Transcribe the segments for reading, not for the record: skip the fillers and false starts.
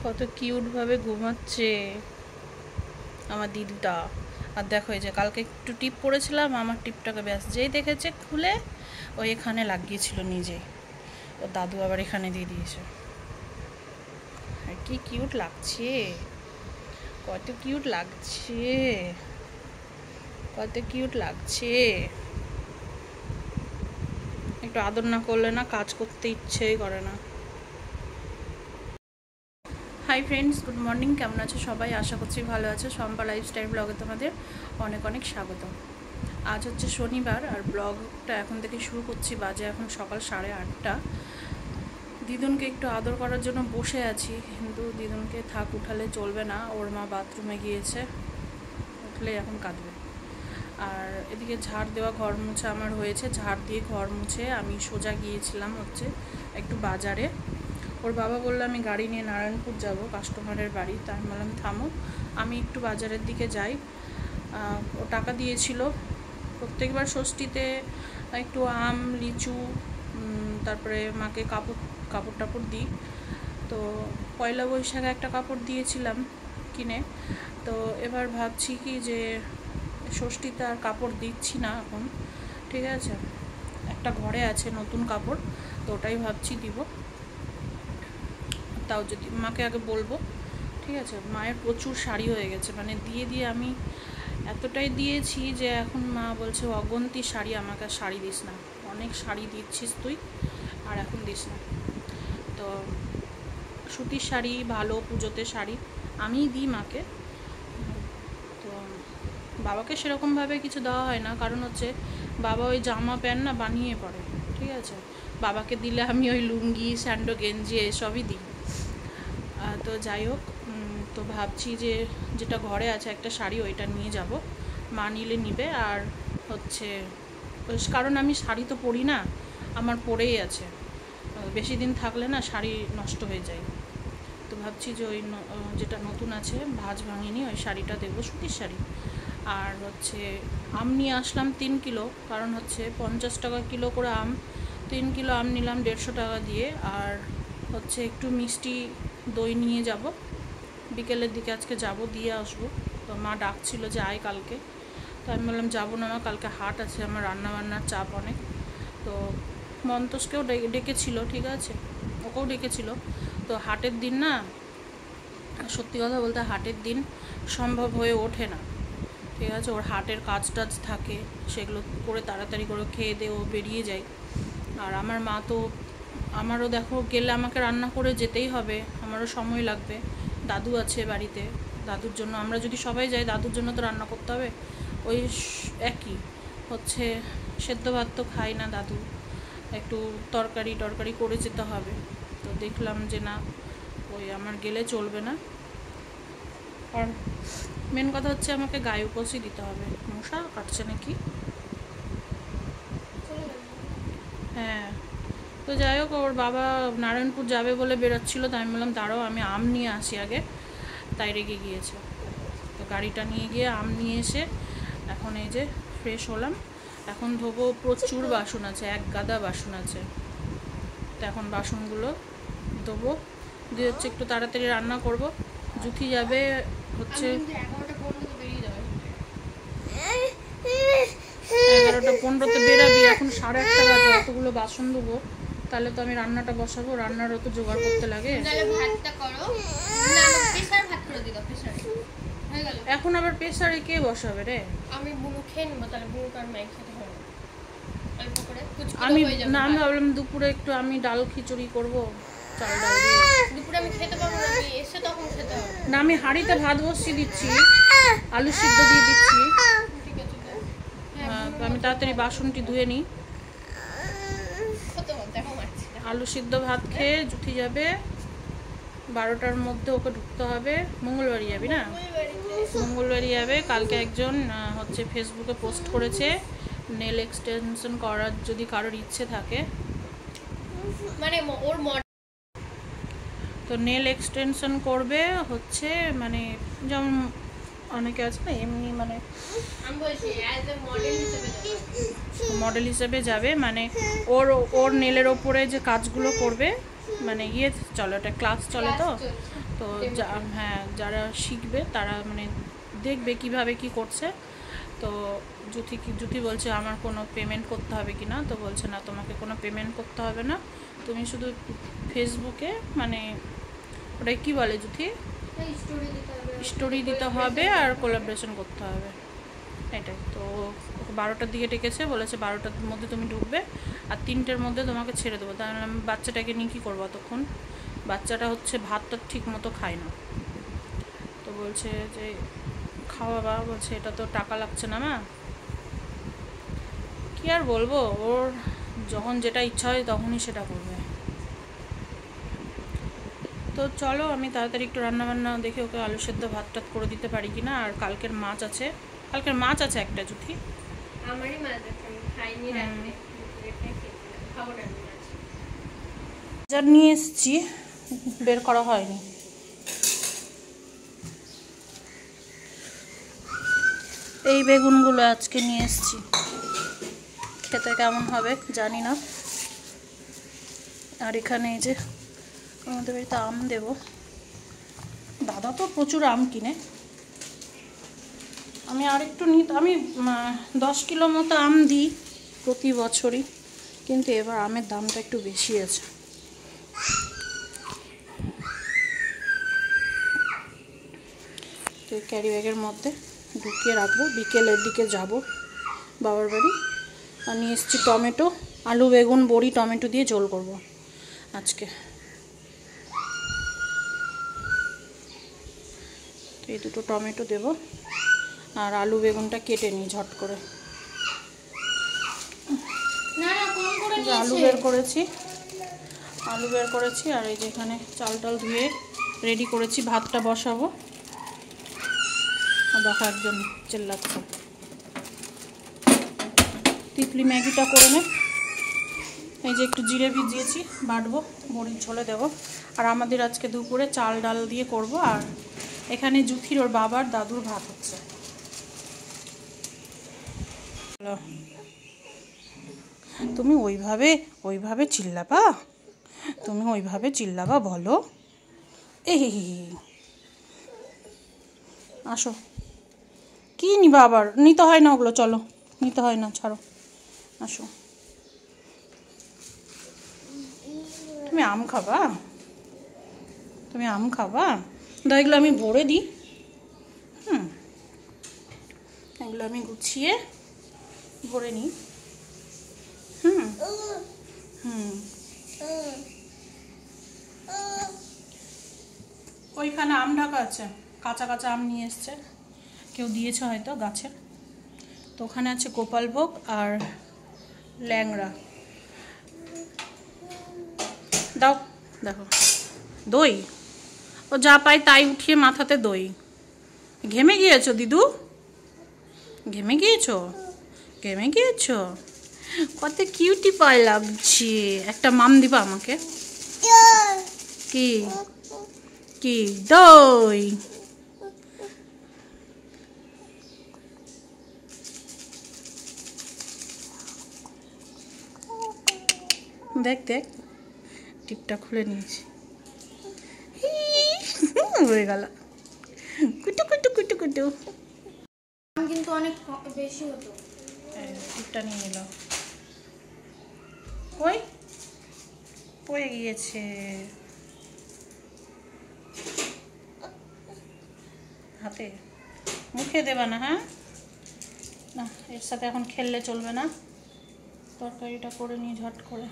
কত কিউট ভাবে ঘুমাচ্ছে আমার দিদিটা। আর দেখো এই যে কালকে একটু টিপ পরেছিলাম, আমার টিপটাকে ব্যাস যেই দেখেছে খুলে ও এখানে লাগিয়েছিল নিজেই, ও দাদু আবার এখানে দিয়ে দিয়েছে। আর কি কিউট লাগছে, কত কিউট লাগছে, কত কিউট লাগছে। একটু আদর না করলে না কাজ করতে ইচ্ছেই করে না। Hi friends, good morning. কেমন আছো সবাই? আশা করছি ভালো আছো। শম্পা লাইফস্টাইল ব্লগে তোমাদের অনেক অনেক স্বাগত। আজ হচ্ছে শনিবার আর ব্লগটা এখন থেকে শুরু করছি। বাজে এখন সকাল 8:30। দিদুনকে একটু আদর করার জন্য বসে আছি, কিন্তু দিদুনকে থাক, উঠালে চলবে না, ওর মা বাথরুমে গিয়েছে, উঠলে এখন কাঁদবে। আর এদিকে ঝাড় দেওয়া, ঘর মুছা আমার হয়েছে। ঝাড় দিয়ে ঘর মুছে আমি সোজা গিয়েছিলাম হচ্ছে একটু বাজারে। ওর বাবা বললো আমি গাড়ি নিয়ে নারায়ণপুর যাব কাস্টমারের বাড়ি, তাই আমি বললাম থামো, আমি একটু বাজারের দিকে যাই। ও টাকা দিয়েছিল। প্রত্যেকবার ষষ্ঠীতে একটু আম, লিচু, তারপরে মাকে কাপড় টাপড় দিই। তো পয়লা বৈশাখে একটা কাপড় দিয়েছিলাম কিনে। তো এবার ভাবছি কি যে ষষ্ঠীতে আর কাপড় দিচ্ছি না এখন, ঠিক আছে। একটা ঘরে আছে নতুন কাপড়, তো ওটাই ভাবছি দিব। তাও যদি মাকে আগে বলবো, ঠিক আছে। মায়ের প্রচুর শাড়ি হয়ে গেছে, মানে দিয়ে দিয়ে আমি এতটাই দিয়েছি যে এখন মা বলছে অগন্তি শাড়ি, আমাকে আর শাড়ি দিস না, অনেক শাড়ি দিচ্ছিস তুই, আর এখন দিস না। তো সুতির শাড়ি ভালো, পুজোতে শাড়ি আমিই দিই মাকে। তো বাবাকে সেরকমভাবে কিছু দেওয়া হয় না, কারণ হচ্ছে বাবা ওই জামা প্যান্ট না বানিয়ে পড়ে, ঠিক আছে। বাবাকে দিলে আমি ওই লুঙ্গি, স্যান্ডো, গেঞ্জি এসবই দিই। তো যাই হোক, তো ভাবছি যে যেটা ঘরে আছে একটা শাড়ি, ওইটা নিয়ে যাব, মা নিলে নিবে। আর হচ্ছে কারণ আমি শাড়ি তো পরি না, আমার পরেই আছে, বেশি দিন থাকলে না শাড়ি নষ্ট হয়ে যায়। তো ভাবছি যে ওই যেটা নতুন আছে ভাঁজ ভাঙিনি, ওই শাড়িটা দেবো, সুতির শাড়ি। আর হচ্ছে আম নিয়ে আসলাম 3 কিলো, কারণ হচ্ছে 50 টাকা কিলো করে আম, 3 কিলো আম নিলাম 150 টাকা দিয়ে। আর হচ্ছে একটু মিষ্টি দই নিয়ে যাব, বিকেলের দিকে আজকে যাব, দিয়ে আসবো। তো মা ডাকছিল যে আয় কালকে, তো আমি বললাম যাবো না মা, কালকে হাট আছে আমার, রান্নাবান্নার চাপ অনেক। তো মন্তসকেও ডেকেছিল, ঠিক আছে, ওকেও ডেকেছিল। তো হাটের দিন না, সত্যি কথা বলতে হাটের দিন সম্ভব হয়ে ওঠে না, ঠিক আছে। ওর হাটের কাজ টাজ থাকে, সেগুলো করে তাড়াতাড়ি করে খেয়ে দিয়ে ও বেরিয়ে যায়। আর আমার মা তো, আমারও দেখো গেলে আমাকে রান্না করে যেতেই হবে, আমারও সময় লাগবে। দাদু আছে বাড়িতে, দাদুর জন্য, আমরা যদি সবাই যাই দাদুর জন্য তো রান্না করতে হবে। ওই একই হচ্ছে, সেদ্ধ ভাত তো খাই না দাদু, একটু তরকারি করে যেতে হবে। তো দেখলাম যে না, ওই আমার গেলে চলবে না। আর মেন কথা হচ্ছে আমাকে গায়ে উপসই দিতে হবে। মশা কাটছে নাকি? হ্যাঁ। তো যাই হোক, ওর বাবা নারায়ণপুর যাবে বলে বেরোচ্ছিলো, তাই আমি বললাম দাঁড়াও আমি আম নিয়ে আসি আগে, তাই রেগে গিয়েছে। তো গাড়িটা নিয়ে গিয়ে আম নিয়ে এসে এখন এই যে ফ্রেশ হলাম। এখন ধোবো, প্রচুর বাসন আছে, এক গাদা বাসন আছে। তো এখন বাসনগুলো ধোবো, দিয়ে হচ্ছে একটু তাড়াতাড়ি রান্না করব। জুথি যাবে হচ্ছে 11:15-তে বেরাবি, এখন 1:30 বাজে, এতগুলো বাসন ধোবো, তাহলে তো আমি রান্নাটা বসাবো, রান্নারও তো জোগাড় করতে লাগে। এখন আবার প্রেসারে কে বসাবে রে? আমি না, আমি ভাবলাম দুপুরে একটু আমি ডাল খিচুড়ি করবো, চাল ডাল দিয়ে। দুপুরে আমি খেতে পারবো না, আমি এসে তখন খেতে হবে না। আমি হাঁড়িতে ভাত বসিয়ে দিচ্ছি, আলু সিদ্ধ দিয়ে দিচ্ছি। আমি তাড়াতাড়ি বাসনটি ধুয়ে নিই। আলু সিদ্ধ ভাত খেয়ে জুথি যাবে 12টার মধ্যে, ওকে ঢুকতে হবে। মঙ্গলবারই যাবি না? মঙ্গলবারই যাবে। কালকে একজন হচ্ছে ফেসবুকে পোস্ট করেছে নেল এক্সটেনশন করার, যদি কারোর ইচ্ছে থাকে, মানে ওর তো নেল এক্সটেনশন করবে হচ্ছে, মানে যেমন অনেকে আছে না এমনি, মানে মডেল হিসেবে যাবে, মানে ওর নেলের ওপরে যে কাজগুলো করবে, মানে ইয়ে চলে, ওটা ক্লাস চলে তো। তো হ্যাঁ, যারা শিখবে তারা মানে দেখবে কিভাবে কি করছে। তো জুথি বলছে আমার কোনো পেমেন্ট করতে হবে কি না, তো বলছে না তোমাকে কোনো পেমেন্ট করতে হবে না, তুমি শুধু ফেসবুকে মানে ওটাই কী বলে জুথি, স্টোরি দিতে হবে আর কোলাবরেশন করতে হবে, এটাই। তো 12টার দিকে ডেকেছে, বলেছে 12টার মধ্যে তুমি ঢুকবে আর 3টের মধ্যে তোমাকে ছেড়ে দেবো। তাহলে আমি বাচ্চাটাকে নিয়ে কী করবো তখন, বাচ্চাটা হচ্ছে ভাতটা ঠিক মতো খায় না। তো বলছে যে খাওয়াবা, বলছে এটা তো টাকা লাগছে না মা। কী আর বলবো, ওর যখন যেটা ইচ্ছা হয় তখনই সেটা করবে। তো চলো আমি তাড়াতাড়ি একটু রান্নাবান্না দেখে ওকে আলু সেদ্ধ ভাত টাত করে দিতে পারি কি না। আর কালকের মাছ আছে একটা জুথি, আমারই মাছ আছে, আমি খাইনি রাতে, খাবো না মাছ। বাজার নিয়ে এসেছি, বের করা হয়নি। এই বেগুনগুলো আজকে নিয়ে এসেছি, খেতে কেমন হবে জানি না। আর এখানে এই যে আমাদের বাড়িতে আম দেব, দাদা তো প্রচুর আম কিনে। আমি আরেকটু আমি 10 কিলো মতো আম দিই প্রতি বছরই, কিন্তু এবার আমের দামটা একটু বেশি আছে। তো ক্যারি ব্যাগের মধ্যে ঢুকিয়ে রাখবো, বিকেলের দিকে যাব বাবার বাড়ি। আর নিয়ে এসেছি টমেটো, আলু বেগুন বড়ি টমেটো দিয়ে ঝোল করব আজকে। তো এই দুটো টমেটো দেব, আর আলু বেগুনটা কেটে নিই ঝট করে। আলু বের করেছি, আর এই যে এখানে চাল টাল ধুয়ে রেডি করেছি, ভাতটা বসাবো। দেখো একজন চেল্লাচ্ছে, তিতলি ম্যাগিটা করে নে। এই যে একটু জিরে ভিজিয়েছি, বাটবো, বড়ির ঝোলে দেবো। আর আমাদের আজকে দুপুরে চাল ডাল দিয়ে করব। আর এখানে জুথির ওর বাবার দাদুর ভাত হচ্ছে। তুমি ওইভাবে চিল্লাবা, বলো। এই আসো, কি নিবা আবার, নিতে হয় না ওগুলো, চলো নিতে হয় না, ছাড়ো, আসো। তুমি আম খাবা, দাও এগুলো আমি ভরে দিই। এগুলো আমি গুছিয়ে ভরে নিই। ওইখানে আম ঢাকা আছে, কাঁচা কাঁচা আম নিয়ে এসছে, কেউ দিয়েছে হয়তো গাছের। তো ওখানে আছে গোপালভোগ আর ল্যাংড়া। দাও, দেখো দই, ও যা পায় তাই উঠিয়ে মাথাতে দই। ঘেমে গিয়েছো দিদু, ঘেমে গিয়েছো, কত কিউটি পায় লাগছে। একটা মাম দিবা আমাকে, কি দই। দেখ টিপটা খুলে নিয়েছি, হয়ে গেল কুটু কুটু কুটু কুটু। কিন্তু অনেক বেশি হতো। টিপটা নিয়ে নিল, ওই পড়ে গিয়েছে হাতে, মুখে দেবা না, হ্যাঁ না, এর সাথে এখন খেললে চলবে না। তরকারিটা করে নিয়ে ঝট করে।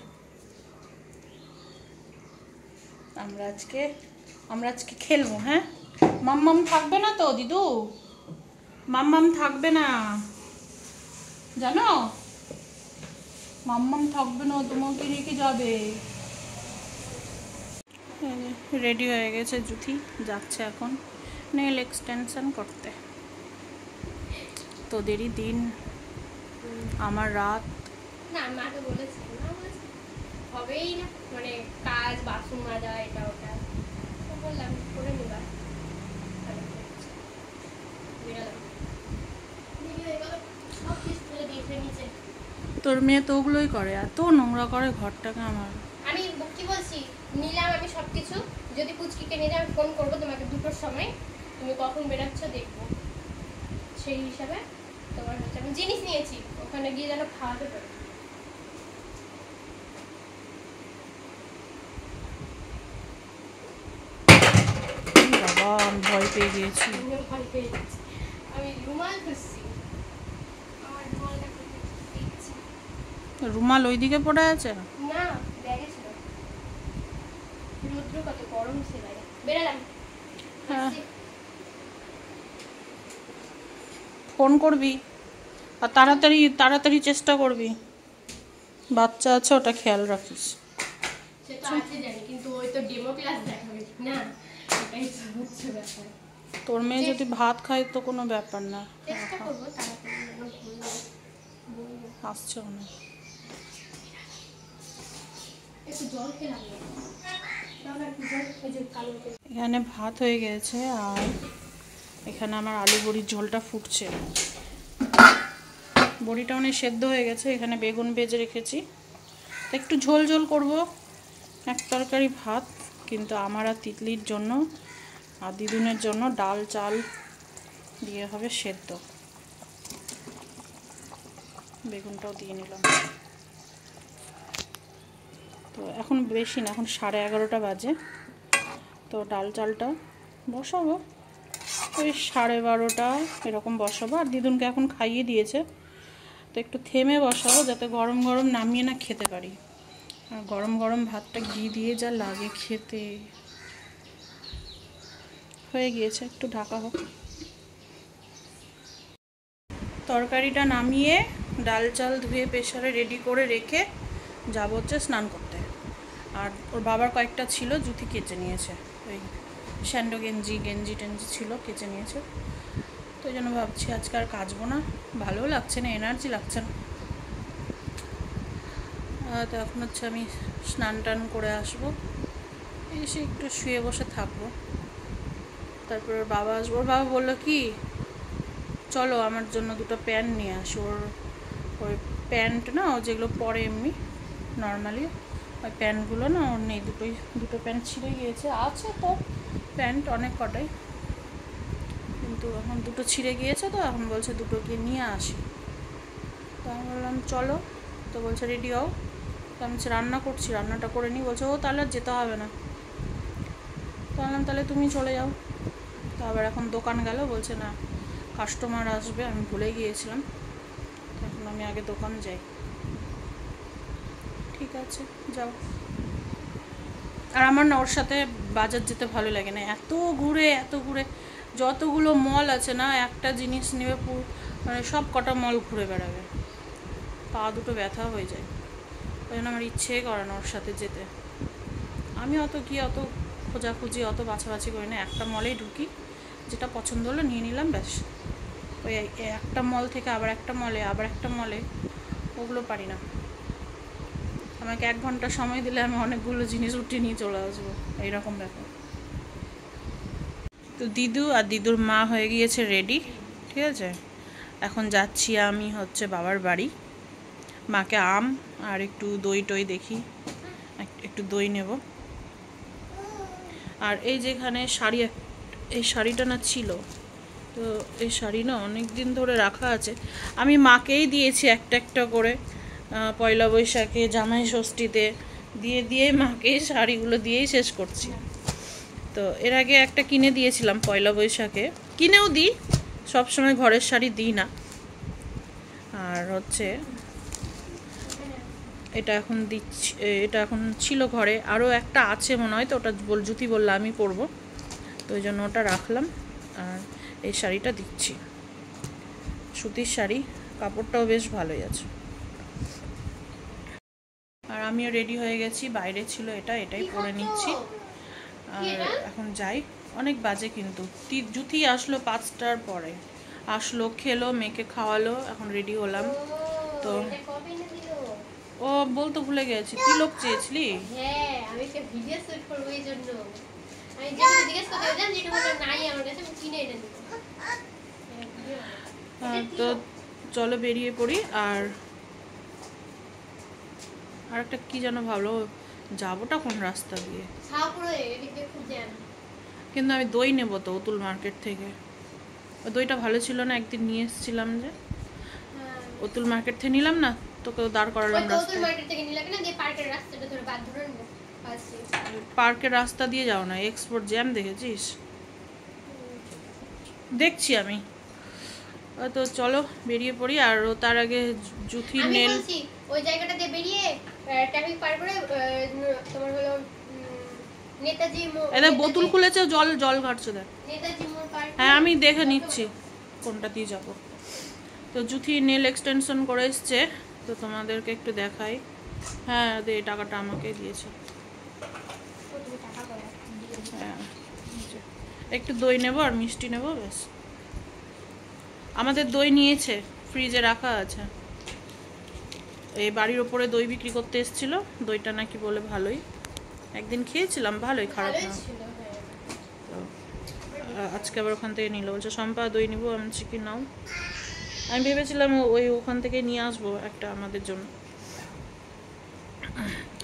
আমরা আজকে খেলবো। হ্যাঁ, মাম্মাম থাকবে না তো দিদু, মাম্মাম থাকবে না জানো, মাম্মাম থাকবে না, তোমাকে রেখে যাবে। রেডি হয়ে গেছে জুথি, যাচ্ছে এখন নেল এক্সটেনশন করতে। তোদেরই দিন, আমার রাত। না মাকে বলেছি, হবেই না, মানে কাজ, বাথরুম মাজা, এটা ওটা, বললাম করে নিবা। তোর মেয়ে তো ওগুলোই করে, এত নোংরা করে ঘরটাকে আমার। আমি কি বলছি, নিলাম আমি সব কিছু। যদি পুচকিকে নিয়ে যাই আমি ফোন করবো তোমাকে 2টোর সময়, তুমি কখন বেরাচ্ছ দেখবো, সেই হিসাবে তোমার হচ্ছে আমি জিনিস নিয়েছি, ওখানে গিয়ে যেন খাওয়াতে পারি। বাবা আমি ভয় পেয়ে গিয়েছি। ভয় পেয়ে গেছি। আমি রুমাল খুঁজছি, আমার রুমালটা খুঁজছি। রুমাল ওইদিকে পড়ে আছে? না, ব্যাগে ছিল। রৌদ্র কত গরম ছিল বাইরে, বেরালাম। হ্যাঁ ফোন করবি আর তাড়াতাড়ি তাড়াতাড়ি চেষ্টা করবি, বাচ্চা আছে ওটা খেয়াল রাখিস। সে তো আছে জানি, কিন্তু ওই তো ডেমো ক্লাস দেখাবে না, এটাই তো হচ্ছে ব্যাপার। তোর মেয়ে যদি ভাত খায় তো কোনো ব্যাপার না। চেষ্টা করবো তাড়াতাড়ি যেন বলবো। আসছে না, একটু জল খেলাম না। এখানে ভাত হয়ে গেছে আর এখানে আমার আলু বড়ির ঝোলটা ফুটছে। বড়িটা অনেক সেদ্ধ হয়ে গেছে, এখানে বেগুন ভেজে রেখেছি, তো একটু ঝোল ঝোল করবো, এক তরকারি ভাত। কিন্তু আমার আর তিতলির জন্য আর দিদুনের জন্য ডাল চাল দিয়ে হবে সেদ্ধ। বেগুনটাও দিয়ে নিলাম। তো এখন বেশি না, এখন 11:30 বাজে, তো ডাল চালটা বসাবো ওই 12:30 এরকম বসাবো। আর দিদুনকে এখন খাইয়ে দিয়েছে, তো একটু থেমে বসাবো যাতে গরম গরম নামিয়ে না খেতে পারি। আর গরম গরম ভাতটা ঘি দিয়ে যা লাগে খেতে। হয়ে গিয়েছে, একটু ঢাকা হোক। তরকারিটা নামিয়ে ডাল চাল ধুয়ে প্রেসারে রেডি করে রেখে যাবো হচ্ছে স্নান করতে। আর ওর বাবার কয়েকটা ছিল জুতি কেচে নিয়েছে, ওই স্যান্ডো গেঞ্জি টেঞ্জি ছিল কেচে নিয়েছে। তো ওই জন্য ভাবছি আজকে আর কাচবো না, ভালোও লাগছে না, এনার্জি লাগছে না। তো এখন হচ্ছে আমি স্নান টান করে আসবো, এসে একটু শুয়ে বসে থাকবো। তারপর ওর বাবা আসবো। ওর বাবা বললো কি চলো আমার জন্য 2টো প্যান্ট নিয়ে আসো। ওই প্যান্ট না, ও যেগুলো পরে এমনি নর্মালি, ওই প্যান্টগুলো না ওর নেই, 2টো প্যান্ট ছিঁড়ে গিয়েছে। আছে তো প্যান্ট অনেক কটাই, কিন্তু এখন 2টো ছিঁড়ে গিয়েছে, তো এখন বলছে 2টোকে নিয়ে আসি। তো আমি বললাম চলো, তো বলছে রেডি হও। তো আমি রান্না করছি, রান্নাটা করে নিই। বলছে ও তাহলে আর যেতে হবে না। তো বললাম তাহলে তুমি চলে যাও। তো আবার এখন দোকান গেল, বলছে না কাস্টমার আসবে, আমি ভুলে গিয়েছিলাম, তো এখন আমি আগে দোকান যাই। ঠিক আছে যাও। আর আমার না ওর সাথে বাজার যেতে ভালো লাগে না, এত ঘুরে যতগুলো মল আছে না, একটা জিনিস নেবে মানে সব কটা মল ঘুরে বেড়াবে, পা দুটো ব্যথা হয়ে যায়। ওই জন্য আমার ইচ্ছেই করে না ওর সাথে যেতে। আমি অত খোঁজাখুঁজি অত বাছাবাছি করি না, একটা মলেই ঢুকি, যেটা পছন্দ হলো নিয়ে নিলাম ব্যাস। ওই একটা মল থেকে আবার একটা মলে ওগুলো পারি না। আমাকে 1 ঘন্টা সময় দিলে আমি অনেকগুলো জিনিস উঠিয়ে নিয়ে চলে আসবো, এইরকম ব্যাপার। তো দিদু আর দিদুর মা হয়ে গিয়েছে রেডি, ঠিক আছে। এখন যাচ্ছি আমি হচ্ছে বাবার বাড়ি, মাকে আম আর একটু দই টই দেখি, একটু দই নেব। আর এই যেখানে শাড়ি, এই শাড়িটা না ছিল, তো এই শাড়ি না অনেক দিন ধরে রাখা আছে, আমি মাকেই দিয়েছি একটা করে, পয়লা বৈশাখে জামাই ষষ্ঠীতে দিয়ে মাকে শাড়িগুলো দিয়েই শেষ করছি। তো এর আগে একটা কিনে দিয়েছিলাম পয়লা বৈশাখে, কিনেও দিই, সবসময় ঘরের শাড়ি দিই না। আর হচ্ছে এটা এখন দিচ্ছি, এটা এখন ছিল ঘরে, আরও একটা আছে মনে হয়, তো ওটা জুতি বললে আমি পরবো, তো ওই জন্য ওটা রাখলাম। আর এই শাড়িটা দিচ্ছি, সুতির শাড়ি, কাপড়টাও বেশ ভালোই আছে। আর আমিও রেডি হয়ে গেছি, বাইরে ছিল এটাই পরে নিচ্ছি। আর এখন যাই, অনেক বাজে কিন্তু। জুতি আসলো 5টার পরে, আসলো, খেলো, মেয়েকে খাওয়ালো, এখন রেডি হলাম। তো ও বলতে ভুলে গেছি, তিলক চেয়েছিলি? হ্যাঁ, আমি একটা ভিডিও শুট করব এই জন্য আমি যেটা জিজ্ঞেস করতে গেলাম, যেটা বললো নাই আমার কাছে, আমি কিনে এনে দেব। তো চলো বেরিয়ে পড়ি। আর একটা কি যেন ভালো যাবোটা কোন রাস্তা দিয়ে? শাহপুরে এদিক দিয়ে খুব জ্যাম। কিন্তু আমি দই নেবো তো অতুল মার্কেট থেকে। ওই দইটা ভালো ছিল না, একদিন নিয়ে এসেছিলাম যে। অতুল মার্কেট থেকে নিলাম না, তোকে দাঁড় করালাম রাস্তায়। অতুল মার্কেট থেকে নিলাম না, দিয়ে পার্কের রাস্তাটা ধরে বাদ ধরে নেবো। পার্কের রাস্তা দিয়ে যাও না, এক্সপোর্ট জ্যাম দেখেছিস? দেখছি আমি। তো চলো বেরিয়ে পড়ি। আর তার আগে জুথির নেল ওই জায়গাটা দিয়ে বেরিয়ে ট্রাফিক পার করে তোমার হলো নেতাজি মোড়। এদা বোতল খুলেছে, জল জল ঘাটছে দেখ। নেতাজি মোড় পার। হ্যাঁ আমি দেখে নিচ্ছি কোনটা দিয়ে যাব। তো জুথি নেল এক্সটেনশন করে এসছে, তো তোমাদেরকে একটু দেখাই। হ্যাঁ দে, টাকাটা আমাকে দিয়েছে। হ্যাঁ একটু দই নেব আর মিষ্টি নেব, ব্যাস। আমাদের দই নিয়েছে, ফ্রিজে রাখা আছে। এই বাড়ির ওপরে দই বিক্রি করতে এসেছিল, দইটা নাকি বলে ভালোই। একদিন খেয়েছিলাম, ভালোই, খারাপ না। আজকে আবার ওখান থেকে নিল, বলছে শম্পা দই নিবো। আমি চিকেন নাও। আমি ভেবেছিলাম ওই ওখান থেকে নিয়ে আসবো একটা আমাদের জন্য।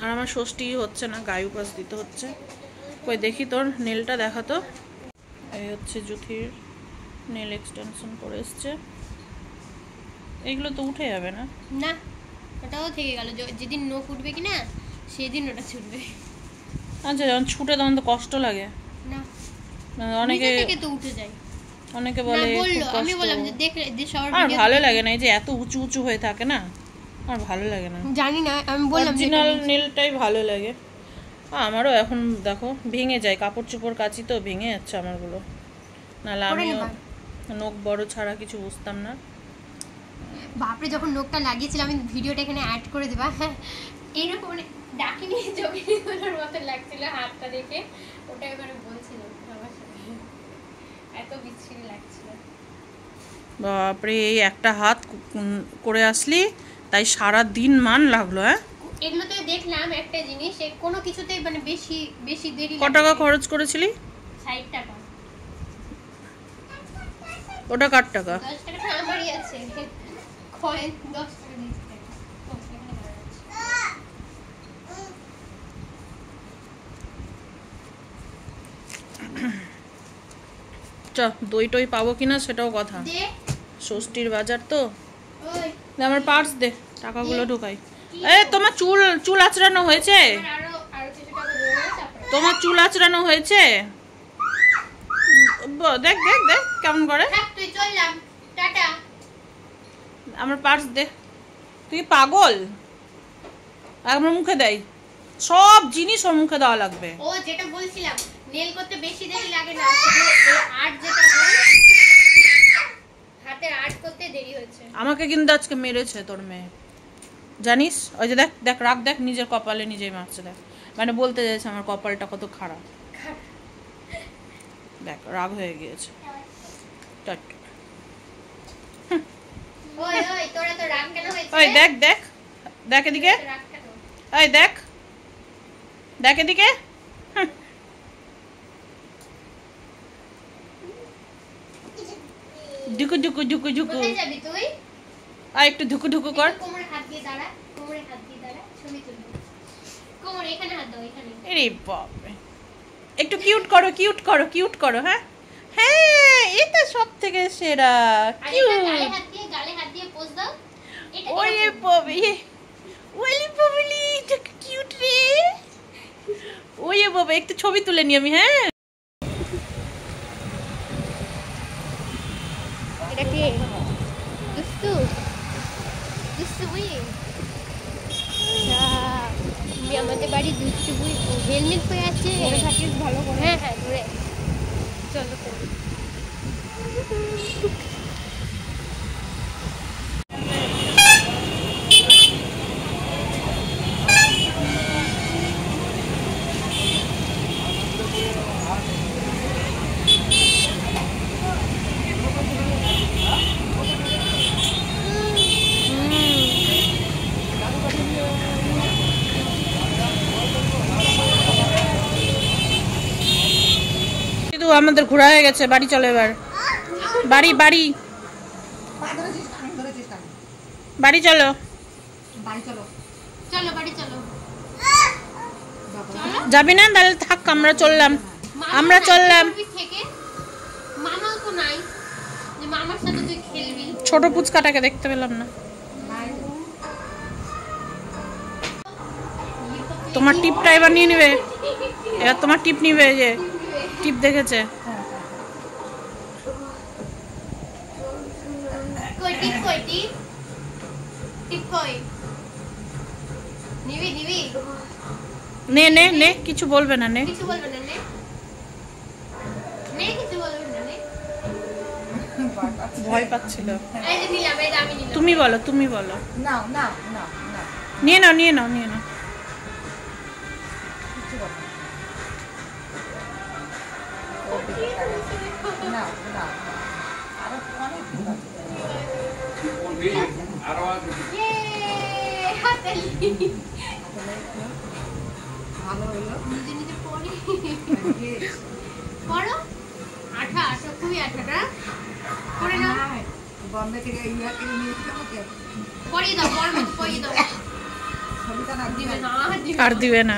আর আমার ষষ্ঠী হচ্ছে না, গায়ে উপাস দিতে হচ্ছে। কই দেখি তোর নেলটা দেখাতো। এই হচ্ছে জুথির নেল এক্সটেনশন করে এসছে। এগুলো তো উঠে যাবে না? না, ওটাও থেকে গেল। যেদিন নখ উঠবে কি না সেদিন ওটা ছুটবে। আচ্ছা, যখন ছুটে তখন তো কষ্ট লাগে না? অনেকে থেকে তো উঠে যায়। অনেকে বলে আমি বললাম যে দেখ সবার আর ভালো লাগে না, এই যে এত উঁচু উঁচু হয়ে থাকে না, আর ভালো লাগে না। জানি না, আমি বললাম অরিজিনাল নেলটাই ভালো লাগে। আমারও এখন দেখো ভেঙে যায়, কাপড় চোপড় কাচি তো ভেঙে যাচ্ছে আমারগুলো। নাহলে আমিও নখ বড় ছাড়া কিছু বুঝতাম না। বাপরে, যখন নখটা লাগিয়েছিলাম, আমি ভিডিওটা এখানে অ্যাড করে দেবা। হ্যাঁ, এইরকম মানে ডাকিনি যোগিনীগুলোর মতো লাগছিল হাতটা দেখে। ওটা এবারে বলছিলাম আমার সাথে, এত বিচ্ছিরি লাগছিল। বাপরে, এই একটা হাত করে আসলি, তাই সারা দিন মান লাগলো। হ্যাঁ, এগুলো তো দেখলাম একটা জিনিস, কোনো কিছুতে মানে বেশি বেশি দেরি। কত টাকা খরচ করেছিলি? 60 টাকা। ওটা কার টাকা? 10 টাকা আমারই আছে, কয়েন 10 টাকা দিয়েছি। দই টই পাবো কিনা সেটাও কথা। ষষ্ঠীর বাজার তো। আমার পার্স দে, টাকাগুলো ঢোকাই। তোমার চুল চুল আঁচড়ানো হয়েছে? তোমার চুল আঁচড়ানো হয়েছে? দেখ দেখ দেখ কেমন করে। আমার পার্স দে। তুই পাগল? আমার মুখে দেয়, সব জিনিস ওর মুখে দেওয়া লাগবে। ও যেটা বলছিলাম, নেল করতে বেশি দেরি লাগে না, আর্ট যেটা হয় হাতের আর্ট করতে দেরি হচ্ছে। আমাকে কিন্তু আজকে মেরেছে তোর মেয়ে, জানিস? ওই যে দেখ দেখ রাগ, দেখ নিজের কপালে নিজেই মারছে। দেখ মানে বলতে চাইছে আমার কপালটা কত খারাপ। দেখ রাগ হয়ে গিয়েছে। ওই দেখ দেখ দেখ এদিকে, ওই দেখ দেখ এদিকে। ঢুকু ঢুকু ঢুকু ঢুকু। আর একটু ঢুকু ঢুকু কর। কোমরে হাত দিয়ে দাঁড়া, কোমরে হাত দিয়ে দাঁড়া, ছবি তুলবো। কোমরে এখানে হাত দাও, এখানে। আরে বাপ রে, একটু কিউট করো, কিউট করো, কিউট করো। হ্যাঁ হ্যাঁ, এটা সব থেকে সেরা। কিউট। গালে হাত দিয়ে পোজ দাও। ওরে বাবি, ওলি বাবলি, এটা কিউট রে। ওরে বাবা, একটু ছবি তুলে নি আমি। হ্যাঁ, এটা কে? দুষ্টু দুষ্টু বুই। আমাদের বাড়ি দুষ্টু বুই হেলমেট পরে আছে। থাকিস ভালো করে। হ্যাঁ হ্যাঁ, ধরে চলো। আমাদের ঘোরা হয়ে গেছে, বাড়ি চলো এবার। বাড়ি বাড়ি বাড়ি চলো, বাড়ি চলো, চলো বাড়ি চলো। যাবি না? তাহলে থাক, আমরা চললাম। আমরা চললাম। থেকে মামা তো নাই যে মামার সাথে তুই খেলবি। ছোট পুচকাটাকে দেখতে পেলাম না। তোমার টিপটা এবার নিয়ে নেবে, এবার তোমার টিপ নিবে। যে টিপ দেখেছে। কই টিপ, কই টিপ, টিপ কই? নিবি নিবি? নে নে নে, কিছু বলবে না। নে, কিছু বলবে না। নে নে, কিছু বলবে না। নে, ভয় পাচ্ছিল। এই যে নিলাম, এই যে আমি নিলাম। তুমি বলো, তুমি বলো। নাও নাও নাও নাও নিয়ে নাও, নিয়ে নাও, নিয়ে নাও। কিছু কথা নাও নাও আরো অনেক কিছু আছে। ইয়ে হাতালি ভালো হলো নিজে নিজে পড়ি পড়ো। আঠা আঠা, খুবই আঠাটা পড়ে নাও। বম্বে থেকে ইয়াকে নিয়ে এসে আমাকে পড়িয়ে দাও, পড়িয়ে দাও। ছবিটা না দিবে না, আর দিবে না।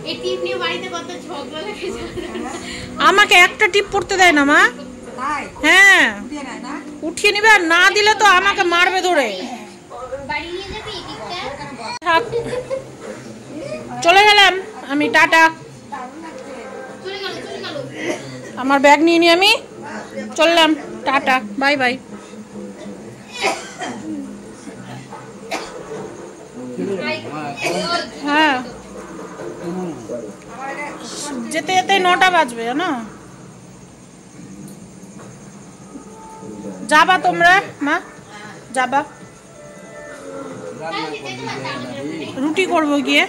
এই টিপ নিয়ে বাড়িতে কত ঝগড়া লেগেছে। আমাকে একটা টিপ পড়তে দেয় না মা। তাই হ্যাঁ, দিয়ে নেয় না উঠিয়ে নিবে, আর না দিলে তো আমাকে মারবে ধরে। বাড়ি নিয়ে যাবি টিপটা? থাক, চলে গেলাম আমি। টাটা। চলে গেল, চলে গেল। আমার ব্যাগ নিয়ে নিয়ে আমি চললাম। Tata, bye bye. হ্যাঁ, যেতে যেতে 9টা বাজবে জানো। যাবা তোমরা মা? যাবা? রুটি করবো গিয়ে।